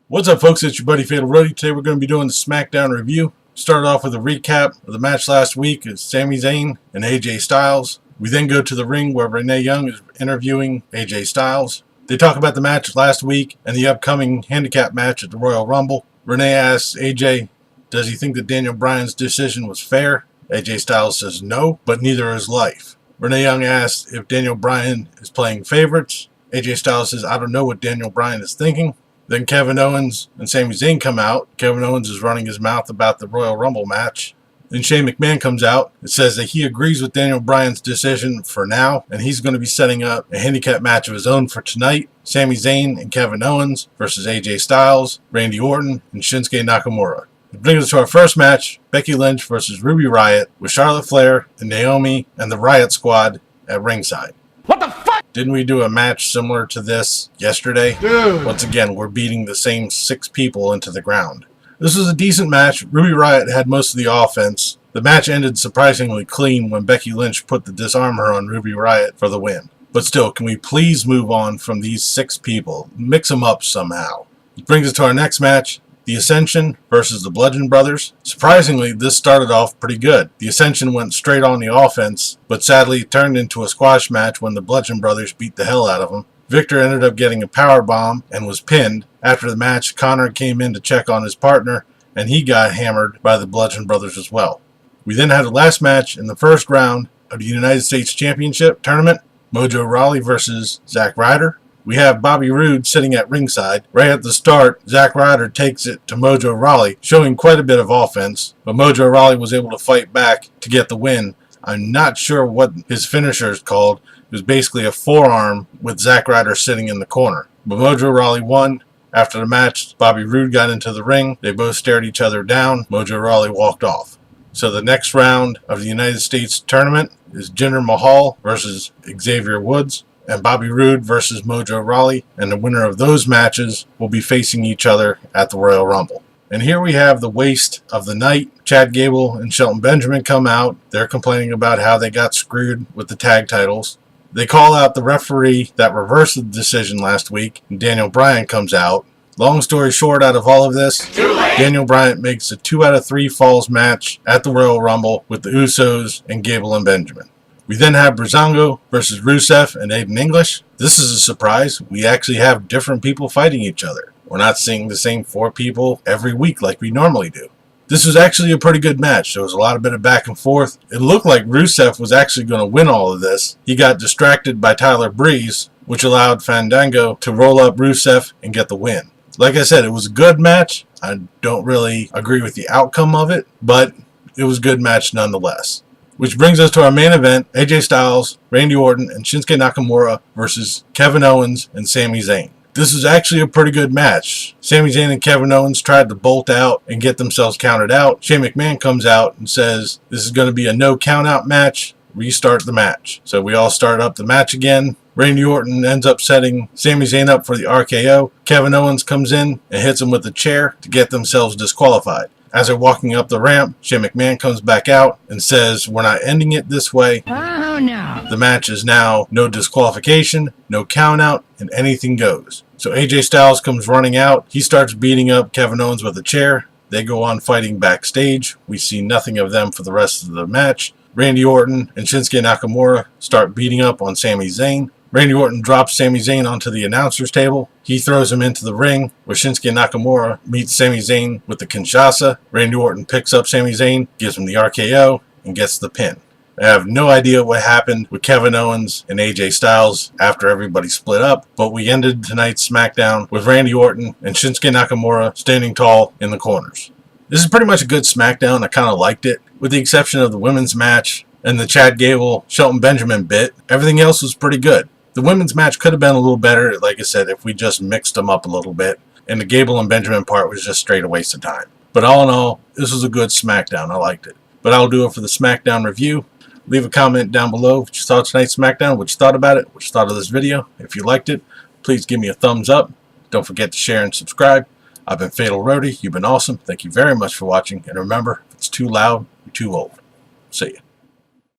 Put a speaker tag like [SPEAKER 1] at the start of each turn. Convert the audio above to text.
[SPEAKER 1] What's up, folks? It's your buddy Fatalroadie. Today we're going to be doing the Smackdown review. Start off with a recap of the match last week. It's Sami Zayn and AJ Styles. We then go to the ring where Renee Young is interviewing AJ Styles. They talk about the match last week and the upcoming handicap match at the Royal Rumble. Renee asks AJ, does he think that Daniel Bryan's decision was fair? AJ Styles says no, but neither is life. Renee Young asks if Daniel Bryan is playing favorites. AJ Styles says, I don't know what Daniel Bryan is thinking. Then Kevin Owens and Sami Zayn come out. Kevin Owens is running his mouth about the Royal Rumble match. Then Shane McMahon comes out and says that he agrees with Daniel Bryan's decision for now, and he's going to be setting up a handicap match of his own for tonight. Sami Zayn and Kevin Owens versus AJ Styles, Randy Orton, and Shinsuke Nakamura. It brings us to our first match, Becky Lynch versus Ruby Riott, with Charlotte Flair and Naomi and the Riott Squad at ringside.
[SPEAKER 2] What the fuck?
[SPEAKER 1] Didn't we do a match similar to this yesterday?
[SPEAKER 2] Dude.
[SPEAKER 1] Once again, we're beating the same 6 people into the ground. This was a decent match. Ruby Riott had most of the offense. The match ended surprisingly clean when Becky Lynch put the disarmor on Ruby Riott for the win. But still, can we please move on from these 6 people? Mix them up somehow. It brings us to our next match. The Ascension versus the Bludgeon Brothers. Surprisingly, this started off pretty good. The Ascension went straight on the offense, but sadly turned into a squash match when the Bludgeon Brothers beat the hell out of them. Victor ended up getting a power bomb and was pinned. After the match, Connor came in to check on his partner, and he got hammered by the Bludgeon Brothers as well. We then had the last match in the first round of the United States Championship tournament. Mojo Rawley versus Zack Ryder. We have Bobby Roode sitting at ringside. Right at the start, Zack Ryder takes it to Mojo Rawley, showing quite a bit of offense, but Mojo Rawley was able to fight back to get the win. I'm not sure what his finisher is called. It was basically a forearm with Zack Ryder sitting in the corner. But Mojo Rawley won. After the match, Bobby Roode got into the ring. They both stared each other down. Mojo Rawley walked off. So the next round of the United States tournament is Jinder Mahal versus Xavier Woods, and Bobby Roode versus Mojo Rawley, and the winner of those matches will be facing each other at the Royal Rumble. And here we have the waste of the night. Chad Gable and Shelton Benjamin come out. They're complaining about how they got screwed with the tag titles. They call out the referee that reversed the decision last week, and Daniel Bryan comes out. Long story short, out of all of this, Daniel Bryan makes a 2 out of 3 falls match at the Royal Rumble with the Usos and Gable and Benjamin. We then have Breezango versus Rusev and Aiden English. This is a surprise. We actually have different people fighting each other. We're not seeing the same 4 people every week like we normally do. This was actually a pretty good match. There was a lot of bit of back and forth. It looked like Rusev was actually going to win all of this. He got distracted by Tyler Breeze, which allowed Fandango to roll up Rusev and get the win. Like I said, it was a good match. I don't really agree with the outcome of it, but it was a good match nonetheless. Which brings us to our main event, AJ Styles, Randy Orton, and Shinsuke Nakamura versus Kevin Owens and Sami Zayn. This is actually a pretty good match. Sami Zayn and Kevin Owens tried to bolt out and get themselves counted out. Shane McMahon comes out and says this is going to be a no count out match. Restart the match. So we all start up the match again. Randy Orton ends up setting Sami Zayn up for the RKO. Kevin Owens comes in and hits him with a chair to get themselves disqualified. As they're walking up the ramp, Shane McMahon comes back out and says, we're not ending it this way.
[SPEAKER 2] Oh no.
[SPEAKER 1] The match is now no disqualification, no count out, and anything goes. So AJ Styles comes running out. He starts beating up Kevin Owens with a chair. They go on fighting backstage. We see nothing of them for the rest of the match. Randy Orton and Shinsuke Nakamura start beating up on Sami Zayn. Randy Orton drops Sami Zayn onto the announcer's table. He throws him into the ring, where Shinsuke Nakamura meets Sami Zayn with the Kinshasa. Randy Orton picks up Sami Zayn, gives him the RKO, and gets the pin. I have no idea what happened with Kevin Owens and AJ Styles after everybody split up, but we ended tonight's SmackDown with Randy Orton and Shinsuke Nakamura standing tall in the corners. This is pretty much a good SmackDown. I kind of liked it, with the exception of the women's match and the Chad Gable, Shelton Benjamin bit. Everything else was pretty good. The women's match could have been a little better, like I said, if we just mixed them up a little bit. And the Gable and Benjamin part was just straight a waste of time. But all in all, this was a good SmackDown. I liked it. But I'll do it for the SmackDown review. Leave a comment down below what you thought tonight's SmackDown, what you thought about it, what you thought of this video. If you liked it, please give me a thumbs up. Don't forget to share and subscribe. I've been Fatalroadie. You've been awesome. Thank you very much for watching. And remember, if it's too loud, you're too old. See ya.